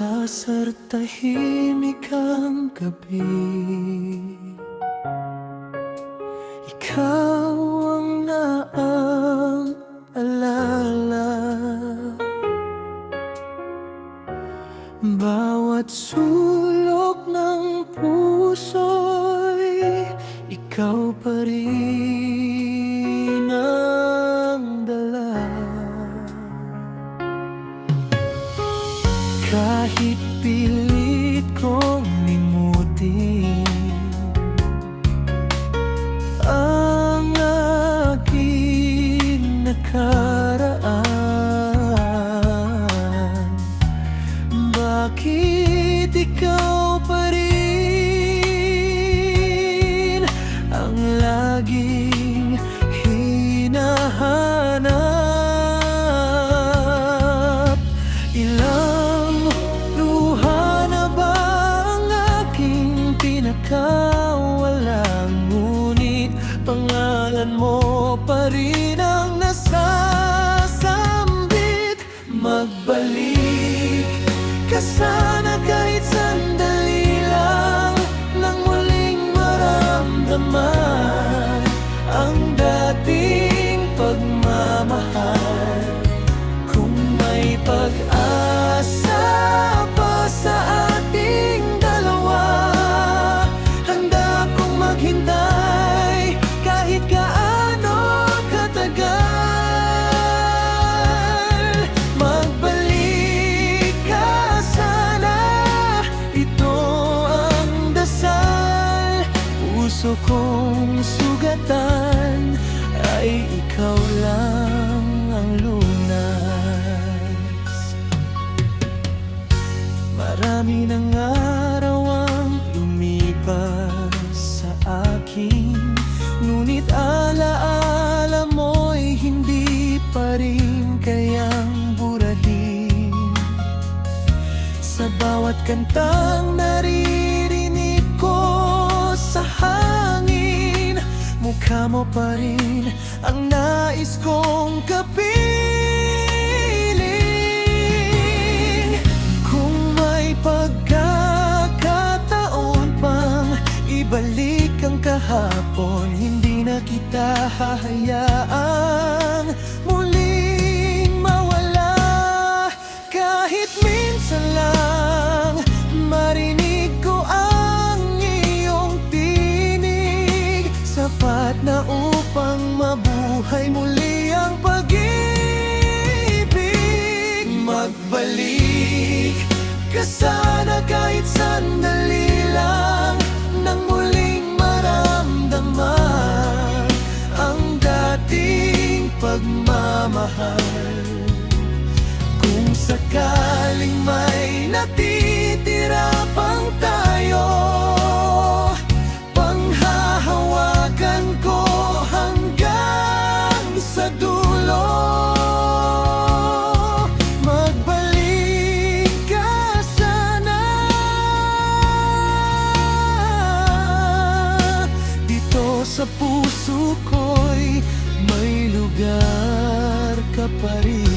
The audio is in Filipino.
Nagsasartahimik ang gabi, ikaw ang naaalala. Bawat sulok ng puso'y ikaw pa rin ang dala. Kahit pilit kong limutin ang aking nakaraan, bakit ikaw pa rin ang laging hinahanap? Ilang luha na ba ang aking pinakawalan, ngunit pangalan mo pa rin ang nasasambit. Magbalik ka sana kahit sandali lang, nang muling maramdaman ang dating pagmamahal. Kung may pag-asa pa sa ating dalawa, handa kong maghintay kahit gaano katagal. Magbalik ka sana, ito ang dasal. Puso kong sugatan ay ikaw lang ang lunas. Marami ng araw ang lumipas sa akin, ngunit alaala mo'y hindi pa rin kayang burahin. Sa bawat kantang naririnig ko sa hangin, mukha mo pa rin ang nais kong kapiling. Kung may pagkakataon pang ibalik ang kahapon, hindi na kita hahayaang muling mawala. Kahit minsan lang marinig ko ang iyong tinig, sapat na upang mabuhay muli ang pag-ibig. Magbalik ka sana kahit sandali lang, nang muling maramdaman ang dating pagmamahal. Kung sakaling may natitira pang tayo, panghahawakan ko hanggang sa dulo. Magbalik ka sana, dito sa puso ko'y may lugar ka pa rin.